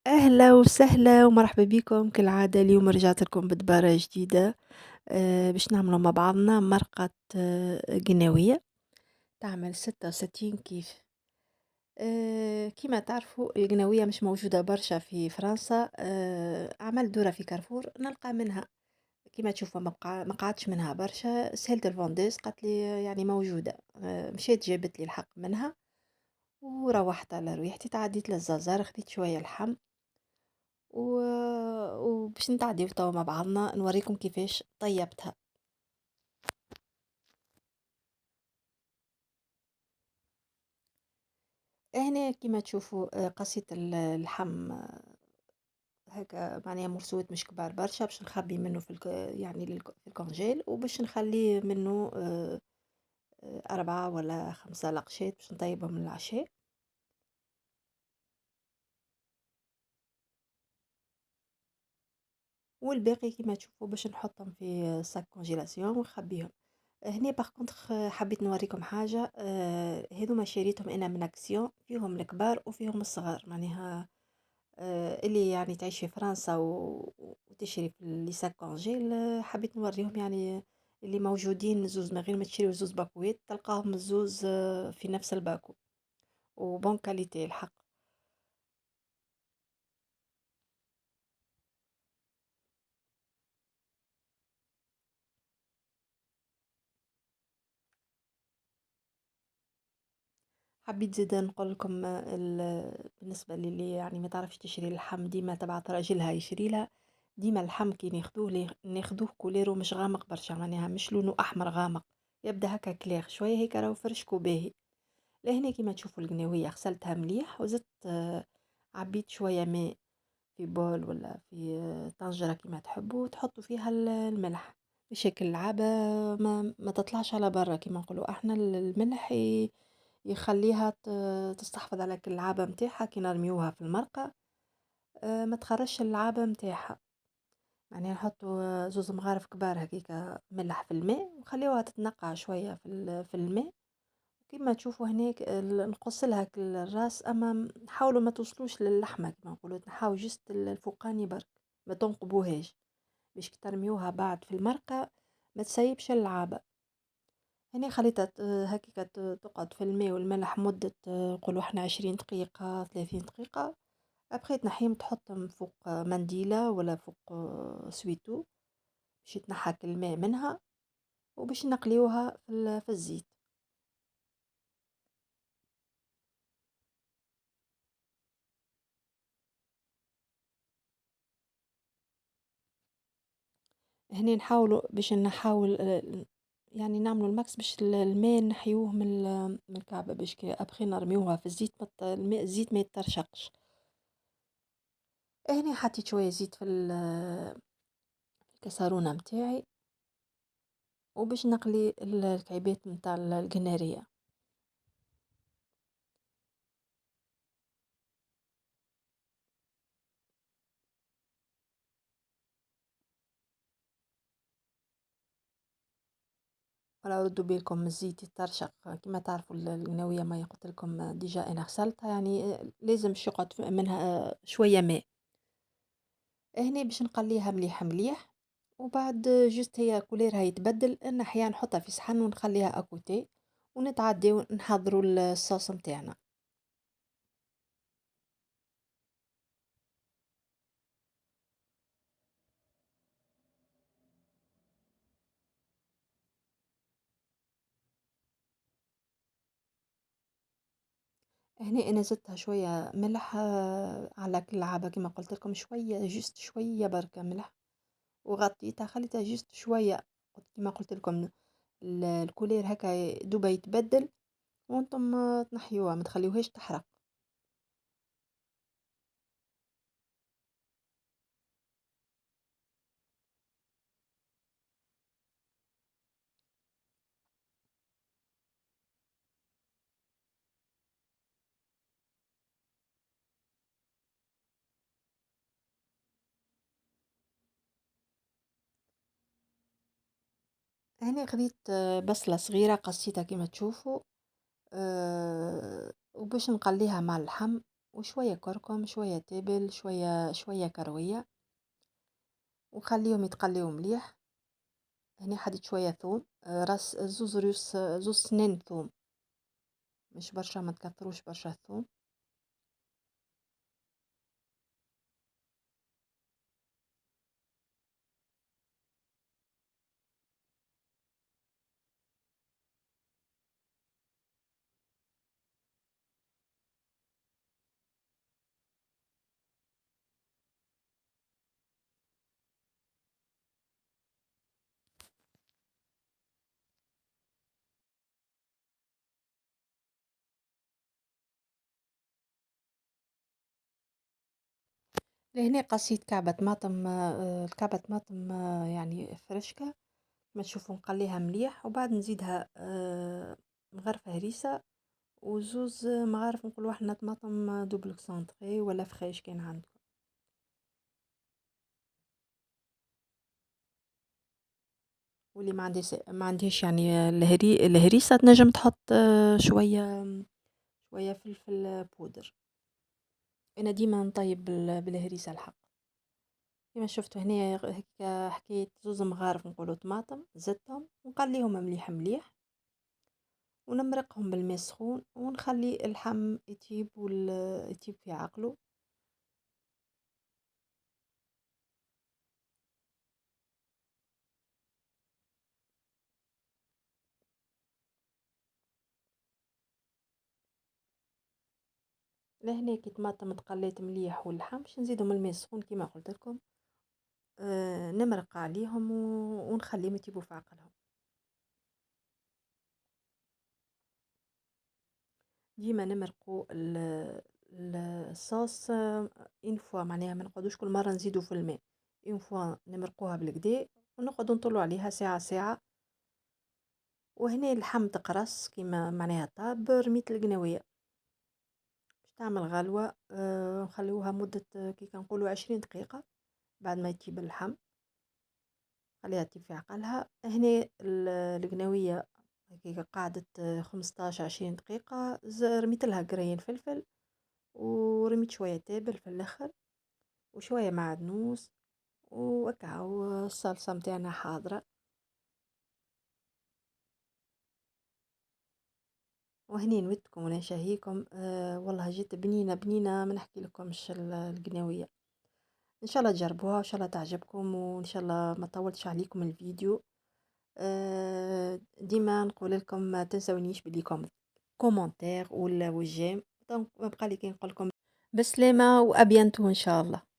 أهلا وسهلا ومرحبا بكم كالعادة اليوم رجعت لكم بدبارة جديدة. باش نعملوا مع بعضنا مرقة قناوية تعمل 66 كيف. كيما تعرفوا القناوية مش موجودة برشا في فرنسا. عملت دورة في كارفور نلقى منها. كيما تشوفوا ما قعدش منها برشا سهلة الفونديز قالت لي يعني موجودة. مشيت جابت لي الحق منها وروحت على رويحتي تعديت للزازار خديت شوية لحم و... وباش نتعديو توا مع بعضنا نوريكم كيفاش طيبتها. هنا كيما تشوفوا قصيت اللحم هكا معناها مرسوت مش كبار برشا باش نخبي منه يعني في الكونجيل وباش نخليه منه 4 ولا 5 لقشات باش نطيبهم للعشاء. والباقي كيما تشوفوا باش نحطهم في صاك كونجيلاسيون ونخبيهم. هنا باغ كونطخ حبيت نوريكم حاجة. هذوما شريتهم أنا من أكسيون فيهم الكبار وفيهم الصغار معناها. اللي يعني تعيش في فرنسا وتشري في لي ساك كونجيل. حبيت نوريهم يعني اللي موجودين زوز من غير ما تشريو زوز باكوات تلقاهم الزوز في نفس الباكو وبون كاليتي الحق. حبيت زيدا نقول لكم بالنسبة للي يعني ما تعرفش تشري اللحم ديما تبعت راجلها يشري لها. ديما اللحم كي ناخدوه ناخدوه كوليرو مش غامق برشا معناها مش لونه احمر غامق. يبدا هكا كلاغ شويه هيك راهو فرشكو باهي. لهنا كيما تشوفوا القناوية غسلتها مليح وزدت عبيت شوية ماء في بول ولا في طنجرة كيما تحبوا تحطوا فيها الملح بشكل العابة ما تطلعش على برا كيما نقولوا احنا الملح يخليها تستحفظ على كل العابة متاعها كي نرميوها في المرقة. ما تخرجش اللعابة متاعها. يعني نحطوا زوز مغارف كبار هكيكا ملح في الماء ونخليوها تتنقع شوية في الماء. كما تشوفوا هناك نقص لها الراس اما حاولوا ما توصلوش للحمه كما نقولوا نحاول جست الفوقاني برك ما تنقبوهاش باش كي ترميوها بعد في المرقه ما تسيبش اللعابه. هنا خليتها هكيكا تقعد في الماء والملح مده نقولوا احنا 20 دقيقه 30 دقيقه. ابخي تنحيهم تحطهم فوق منديله ولا فوق سويتو باش يتنحك الماء منها وباش نقليوها في الزيت. هنا نحاولوا باش نحاول يعني نعملوا الماكس باش الماء نحيوه من الكعبة باش كي ابخي نرميوها في الزيت الماء الزيت ما يترشقش. هنا حطيت شوية زيت في الكسرونة متاعي وباش نقلي الكعيبات متاع القنارية. ولا ردوا بالكم الزيت يترشق كما تعرفوا القناوية ما قلت لكم ديجا انا غسلتها يعني لازم يقعد منها شوية ماء. هنا باش نقليها مليح مليح وبعد جست هي كوليرها يتبدل نحيها نحطها في صحن ونخليها اكوتي ونتعدي نحضروا الصوص متاعنا. هنا انا زدتها شويه ملح على كل لعابه كما قلت لكم شويه جست شويه بركه ملح وغطيتها خليتها جست شويه. كما قلت لكم الكولير هكا دوبا يتبدل وانتم تنحيوها ما تخليوهاش تحرق. هنا خديت بصله صغيره قصيتها كما تشوفوا وباش نقليها مع اللحم وشوية كركم، شوية تابل، شوية كروية، وخليهم يتقليو مليح. هنا حطيت شوية ثوم، راس زوز سنين ثوم، مش برشا، ما تكثروش برشا الثوم. لهنا قصيت كعبة طماطم، الكعبة طماطم يعني فرشكة، ما تشوفوا نقليها مليح، وبعد نزيدها مغرفة هريسة، وزوز مغارف نقولوا احنا طماطم دوبل كسونطغي ولا فخايش كان عندكم. واللي ما عنديش يعني الهريسة تنجم تحط شوية فلفل بودر. انا ديما نطيب بالهريسة الحق. كما شفتوا هنا هكا حكيت زوز مغارف نقولوا طماطم، زدتهم ونقليهم مليح مليح، ونمرقهم بالماء السخون، ونخلي اللحم يطيب يطيب في عقله. لهنا كي طماطم تقليت مليح واللحم باش نزيدهم الماء السخون كيما قلت لكم، نمرق عليهم ونخليهم يطيبوا في عقلهم. ديما نمرقوا الصوص اون فوا، معناها ما نقعدوش كل مره نزيدوا في الماء، اون فوا نمرقوها بالكدا، ونقعدوا نطلوا عليها ساعه ساعه. وهنا اللحم تقرص كيما معناها طاب، رميت القناويه باش تعمل غلوه، نخليوها مده كي كنقولوا 20 دقيقه بعد ما يطيب اللحم، خليها تطيب في عقلها. هنا القناويه هكاك قعدت 15 20 دقيقه، رميت لها قرين فلفل، ورميت شويه تابل في الاخر، وشويه معدنوس، وهكا والصلصه متاعنا حاضره. وهني نودكم ونشاهيكم، والله جيت بنينه بنينه ما نحكي لكمش القناويه. ان شاء الله تجربوها، وان شاء الله تعجبكم، وان شاء الله ما طولتش عليكم الفيديو. ديما نقول لكم ما تنسونيش بليكم كومنتير والجيم. دونك ما بقى لي كي نقول لكم بسلامه وابيانتو ان شاء الله.